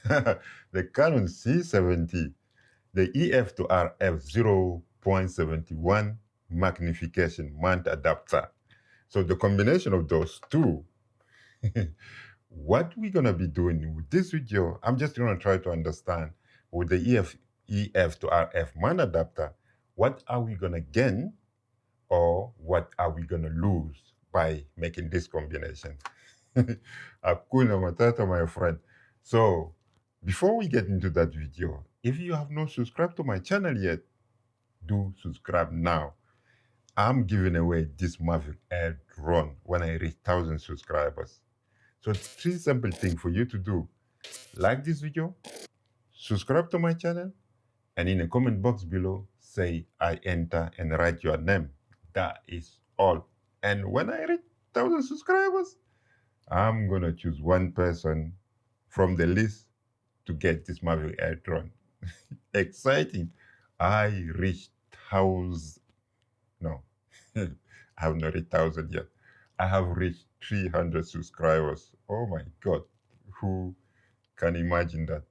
the Canon C70, the EF to RF 0.71 magnification mount adapter. So the combination of those two, what we're gonna be doing with this video, I'm just gonna try to understand with the EF to RF mount adapter, what are we gonna gain or what are we gonna lose by making this combination? Hakuna Matata, my friend. So before we get into that video, if you have not subscribed to my channel yet, do subscribe now. I'm giving away this Mavic Air drone when I reach 1,000 subscribers. So three simple things for you to do. Like this video, subscribe to my channel, and in the comment box below, say I enter and write your name. That is all. And when I reach 1,000 subscribers, I'm gonna choose one person from the list to get this Mavic Air drone. Exciting. I reached 1,000. No, I have not reached 1,000 yet. I have reached 300 subscribers. Oh my God. Who can imagine that?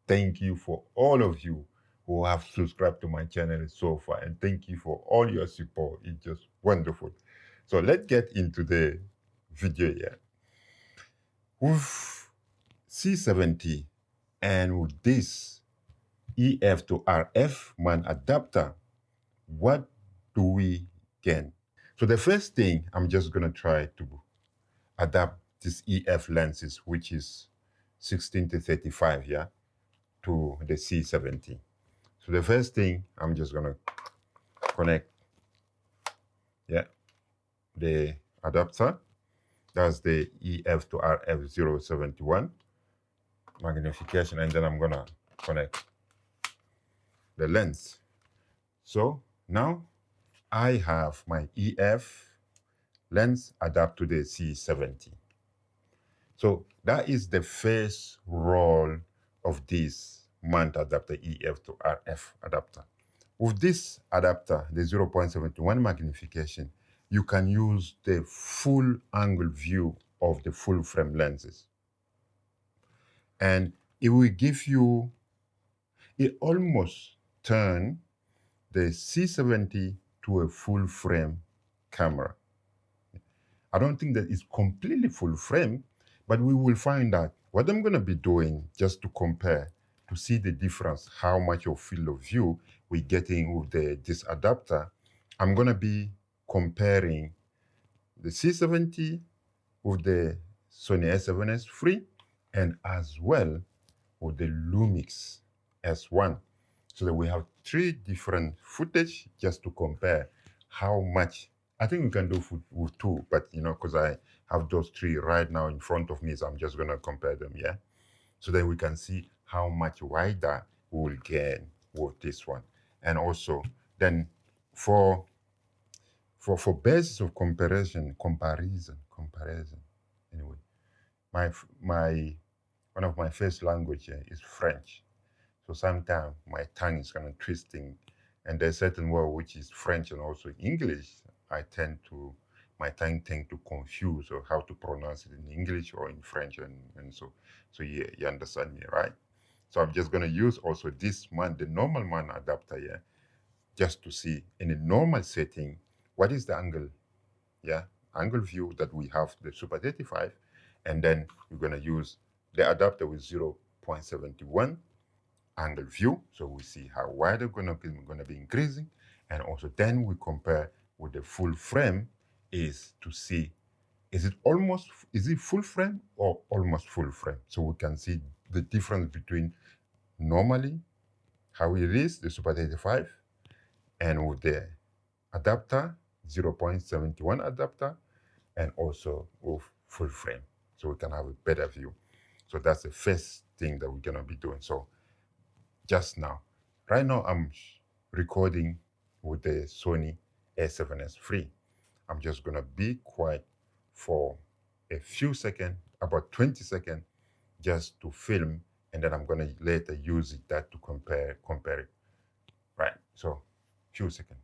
Thank you for all of you who have subscribed to my channel so far. And thank you for all your support. It's just wonderful. So let's get into the video here. With C70 and with this EF to RF mount adapter, what do we gain? So the first thing, I'm just going to try to adapt this EF lenses, which is 16 to 35, yeah, to the C70. So the first thing, I'm just going to connect, yeah, the adapter. That's the EF to RF 071 magnification, and then I'm going to connect the lens. So now I have my EF lens adapt to the C70. So that is the first role of this mount adapter EF to RF adapter. With this adapter, the 0.71 magnification, you can use the full angle view of the full frame lenses. And it will give you, it almost turn the C70 to a full frame camera. I don't think that it's completely full frame, but we will find out. What I'm going to be doing just to compare, to see the difference, how much of field of view we're getting with this adapter, I'm going to be comparing the C70 with the Sony A7S III and as well with the Lumix S1. So that we have three different footage just to compare how much. I think we can do with two, but because I have those three right now in front of me, so I'm just gonna compare them, yeah? So then we can see how much wider we will gain with this one. And also then for basis of comparison, anyway, my one of my first language is French. So sometimes my tongue is kind of twisting, and there's certain word which is French and also English. My tongue tend to confuse or how to pronounce it in English or in French, and so you understand me, right? So I'm just gonna use also this man, the normal man adapter here, just to see in a normal setting what is the angle, yeah, angle view that we have the Super 35, and then we're gonna use the adapter with 0.71 angle view, so we see how wide they're going to be increasing, and also then we compare with the full frame is to see is it full frame or almost full frame, so we can see the difference between normally how it is the Super 35 and with the adapter 0.71 adapter and also with full frame, so we can have a better view. So that's the first thing that we're going to be doing. So just now. Right now, I'm recording with the Sony A7S III. I'm just gonna be quiet for a few seconds, about 20 seconds, just to film, and then I'm gonna later use that to compare it. Right, so few seconds.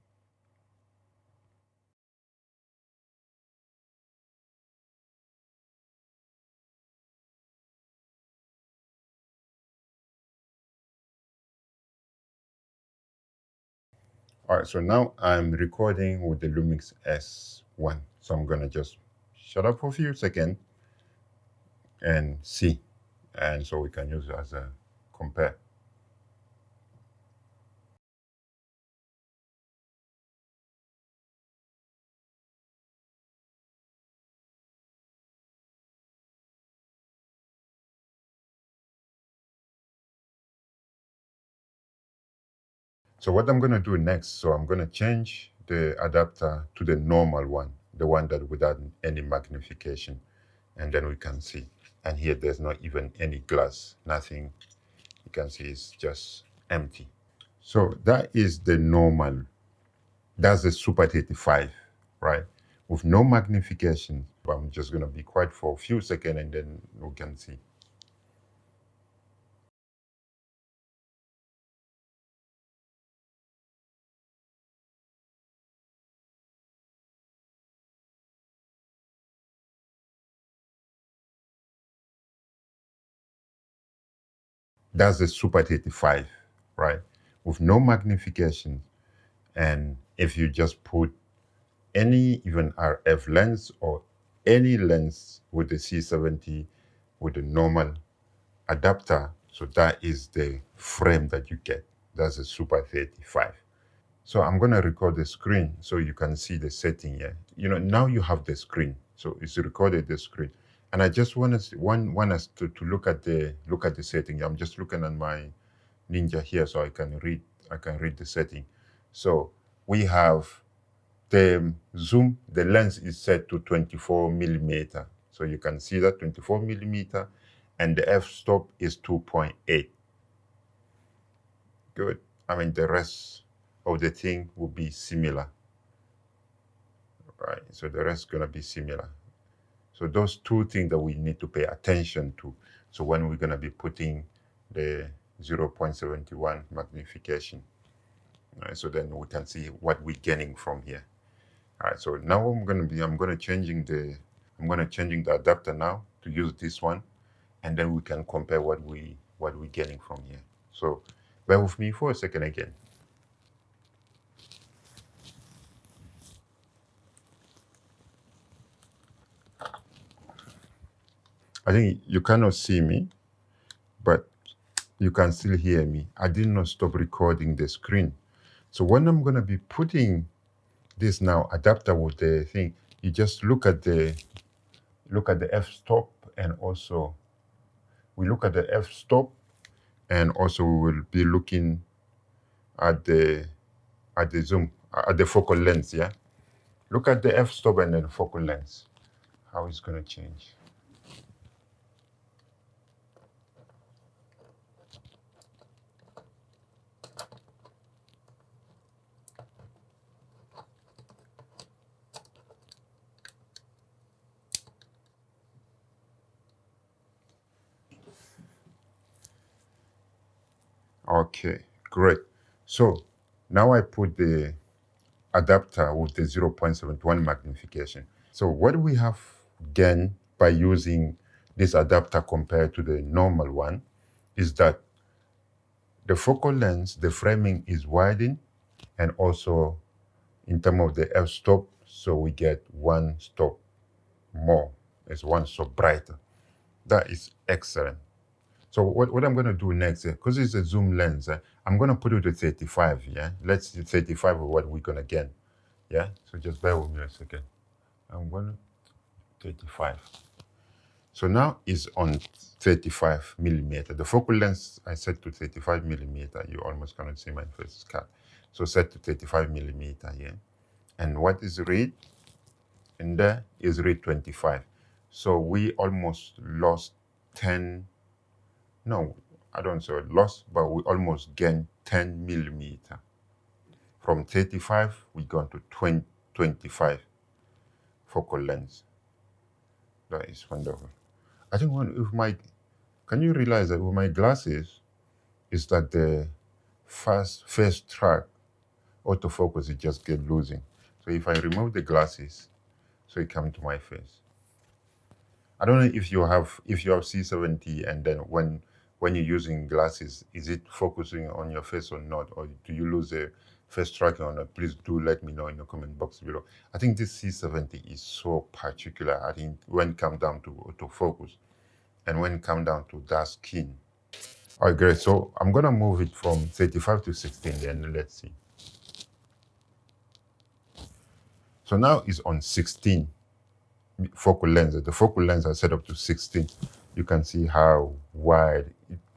All right, so now I'm recording with the Lumix S1. So I'm gonna just shut up for a few seconds and see. And so we can use it as a compare. So what I'm gonna do next, so I'm gonna change the adapter to the normal one, the one that without any magnification, and then we can see. And here there's not even any glass, nothing. You can see it's just empty. So that is the normal. That's the Super 35, right? With no magnification. I'm just gonna be quiet for a few seconds and then we can see. That's the Super 35, right? With no magnification. And if you just put any even RF lens or any lens with the C70 with a normal adapter, so that is the frame that you get. That's a Super 35. So I'm going to record the screen so you can see the setting here. You know, now you have the screen. So it's recorded the screen. And I just want us to look at the setting. I'm just looking at my Ninja here so I can read the setting. So we have the zoom, the lens is set to 24 millimeter. So you can see that 24 millimeter, and the f-stop is 2.8. Good. I mean, the rest of the thing will be similar, right? So the rest is going to be similar. So those two things that we need to pay attention to. So when we're going to be putting the 0.71 magnification, right? So then we can see what we're getting from here. All right, so now I'm going to changing the adapter now to use this one, and then we can compare what we're getting from here. So bear with me for a second again. I think you cannot see me, but you can still hear me. I did not stop recording the screen. So when I'm going to be putting this now adapter with the thing, you just look at the f-stop, and also we look at the f-stop, and also we will be looking at the zoom, at the focal length, yeah? Look at the f-stop and then focal length, how it's going to change. Okay, great. So now I put the adapter with the 0.71 magnification. So what we have gained by using this adapter compared to the normal one is that the focal length, the framing is widened, and also in terms of the f-stop, so we get one stop more. It's one stop brighter. That is excellent. So what I'm going to do next, because it's a zoom lens, I'm going to put it to 35, yeah? Let's see 35 of what we're going to get, yeah? So just bear with me a second. I'm going to 35. So now it's on 35 millimeter. The focal length I set to 35 millimeter. You almost cannot see my face cut. So set to 35 millimeter here. And what is read in there is read 25. So we almost lost 10, no, I don't say lost, but we almost gained 10 millimeter. From 35, we gone to 25 focal length. That is wonderful. I think can you realize that with my glasses, is that the first track autofocus, it just get losing. So if I remove the glasses, so it come to my face. I don't know if you have C70, and then when you're using glasses, is it focusing on your face or not, or do you lose face tracking on it, please do let me know in the comment box below. I think this C70 is so particular. I think when it comes down to autofocus and when it comes down to dark skin. All right, great. So I'm gonna move it from 35 to 16, and let's see. So now it's on 16 focal length. The focal length are set up to 16. You can see how wide,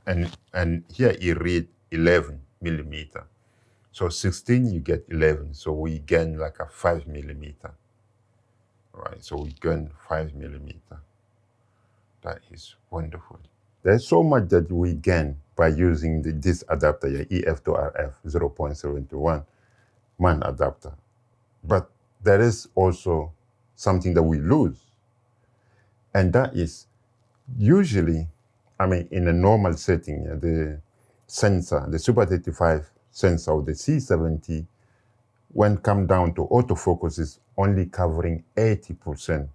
and here it read 11 millimeter. So 16, you get 11. So we gain like a 5 millimeter. All right, so we gain 5 millimeter. That is wonderful. There's so much that we gain by using this adapter here, EF to RF 0.71 MOUNT adapter. But there is also something that we lose. And that is usually, I mean, in a normal setting, the sensor, the Super 35 sensor of the C70, when come down to autofocus, is only covering 80%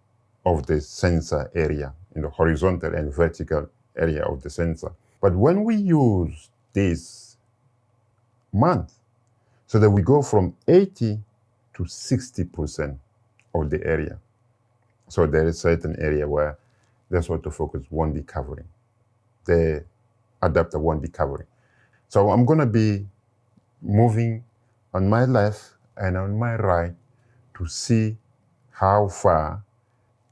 of the sensor area, in the horizontal and vertical area of the sensor. But when we use this MOUNT, so that we go from 80 to 60% of the area. So there is certain area where this autofocus won't be covering. The adapter won't be covering. So I'm gonna be moving on my left and on my right to see how far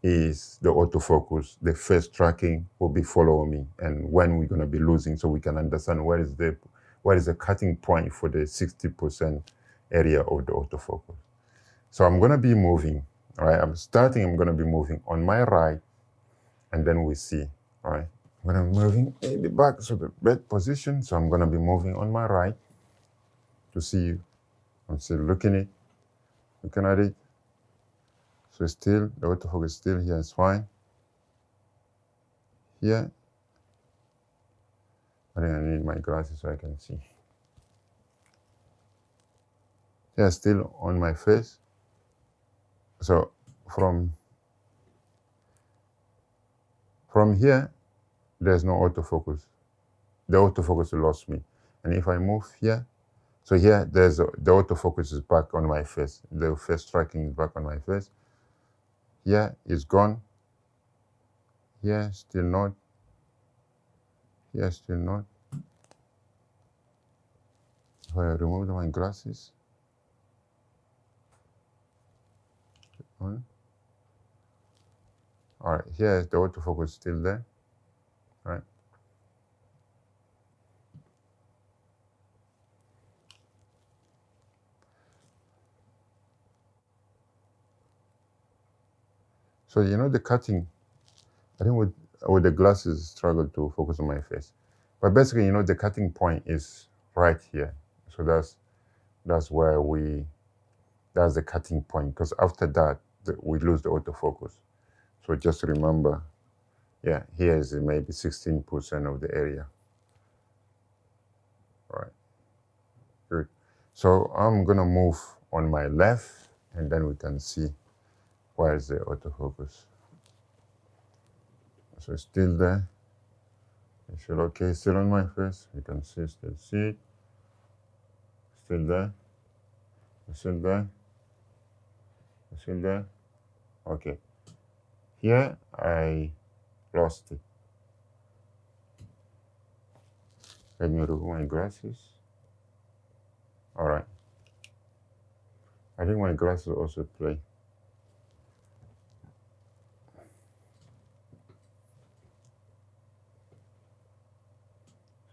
is the autofocus, the face tracking will be following me, and when we're gonna be losing, so we can understand where is the cutting point for the 60% area of the autofocus. So I'm gonna be moving, all right? I'm gonna be moving on my right, and then we see, all right? I'm gonna be moving in the back, so the bed position, so I'm gonna be moving on my right to see, I'm still looking at it. So still, the autofocus still here is fine. Here, I think I need my glasses so I can see. Here, still on my face. So from here, there's no autofocus. The autofocus lost me. And if I move here, so here, the autofocus is back on my face. The face tracking is back on my face. Here is gone. Here, still not. Here, still not. If I remove my glasses. All right, here the autofocus is still there. All right. So you know the cutting, I think with the glasses struggle to focus on my face. But basically, you know, the cutting point is right here. So that's where that's the cutting point, because after that, we lose the autofocus. So just remember, yeah, here is maybe 16% of the area. All right, good. So I'm gonna move on my left, and then we can see where is the autofocus. So it's still there. It's still okay, still on my face. You can still see it. Still there. It's still there. It's still there. Okay. Here I lost it. Let me remove my glasses. All right. I think my glasses also play.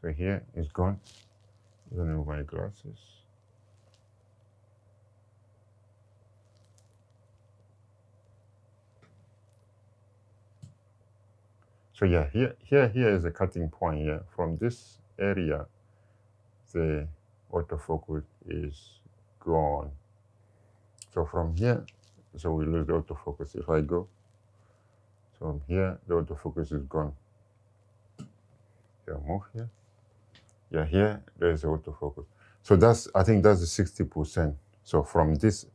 So here it's gone. Remove my glasses. So yeah, here is the cutting point here. From this area, the autofocus is gone. So from here, so we lose the autofocus. If I go, so from here, the autofocus is gone. Yeah, move here. Yeah, here, there's the autofocus. So I think that's the 60%. So from this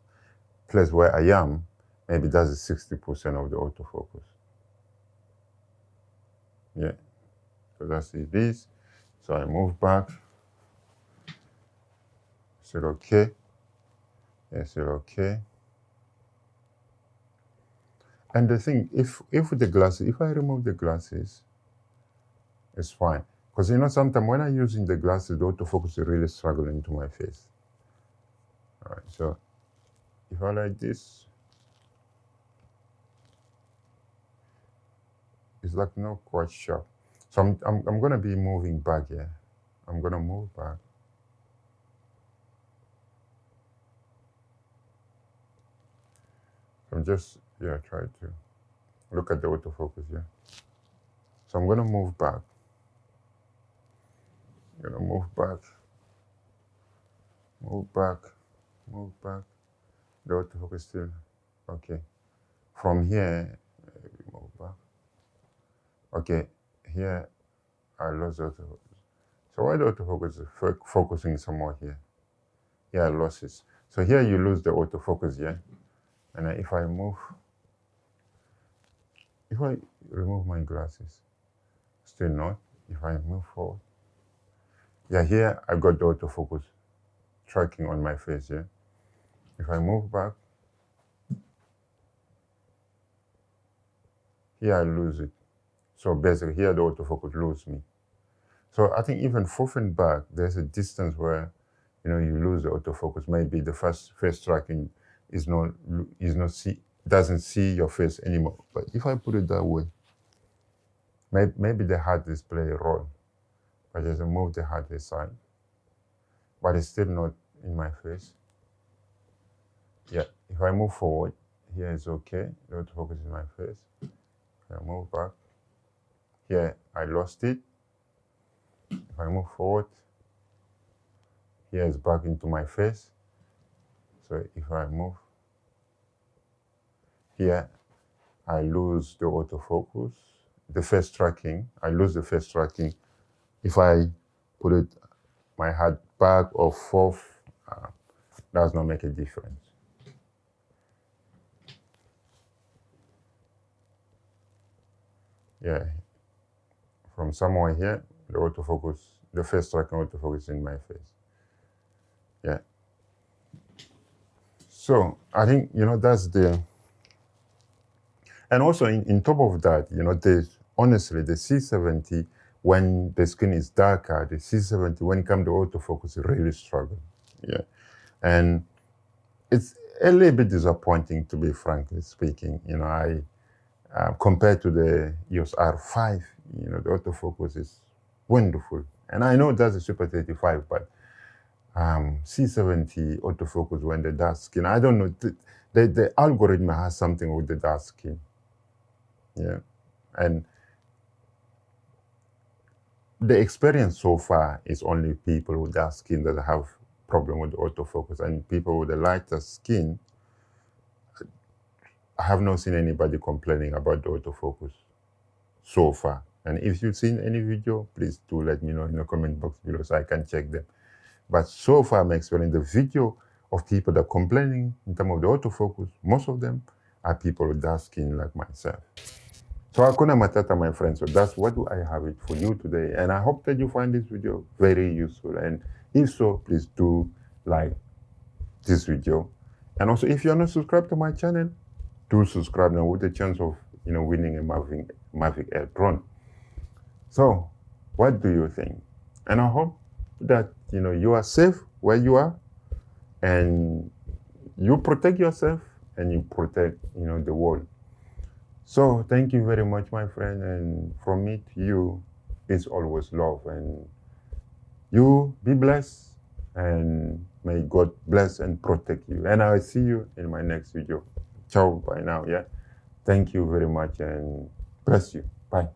place where I am, maybe that's the 60% of the autofocus. Yeah, so that's this. So I move back. Said okay. Is it okay? And the thing, if with the glasses, if I remove the glasses, it's fine. Because you know, sometimes when I'm using the glasses, the autofocus is really struggling to my face. All right, so if I like this, it's like not quite sharp. So I'm gonna be moving back here. I'm gonna move back. I'm just try to look at the autofocus, So I'm gonna move back. I'm gonna move back. Move back. Move back. The autofocus still okay. From here, move back. Okay, here I lost the autofocus. So why the autofocus is focusing somewhere here? Here I lost it. So here you lose the autofocus, And if I remove my glasses, still not. If I move forward, here I got the autofocus tracking on my face, If I move back, here I lose it. So basically here the autofocus loses me. So I think even forward back, there's a distance where, you lose the autofocus. Maybe the first face tracking doesn't see your face anymore. But if I put it that way, maybe the hard disk play a role. I just move the hard disk side, but it's still not in my face. If I move forward, here is okay. The autofocus is in my face. I move back. Here I lost it. If I move forward, here is back into my face. So if I move here, I lose the autofocus, the face tracking. I lose the face tracking. If I put it my head back or forth, does not make a difference. From somewhere here, the autofocus, the face tracking autofocus in my face. So I think, that's and also in top of that, honestly, the C70, when the skin is darker, the C70, when it comes to autofocus, it really struggles. And it's a little bit disappointing, to be frankly speaking. Compared to the EOS R5, the autofocus is wonderful. And I know that's a Super 35, but C70 autofocus when the dark skin, I don't know, the algorithm has something with the dark skin. And the experience so far is only people with dark skin that have problem with autofocus, and people with a lighter skin, I have not seen anybody complaining about the autofocus so far. And if you've seen any video, please do let me know in the comment box below so I can check them. But so far, I'm experiencing the video of people that are complaining in terms of the autofocus. Most of them are people with dark skin like myself. So Hakuna Matata, my friends. So that's what do I have it for you today. And I hope that you find this video very useful. And if so, please do like this video. And also, if you're not subscribed to my channel, do subscribe now with the chance of winning a Mavic Air drone. So, what do you think? And I hope that you are safe where you are, and you protect yourself and you protect the world. So thank you very much, my friend, and from me to you is always love, and you be blessed, and may God bless and protect you. And I'll see you in my next video. Ciao, bye now. Thank you very much, and bless you. Bye.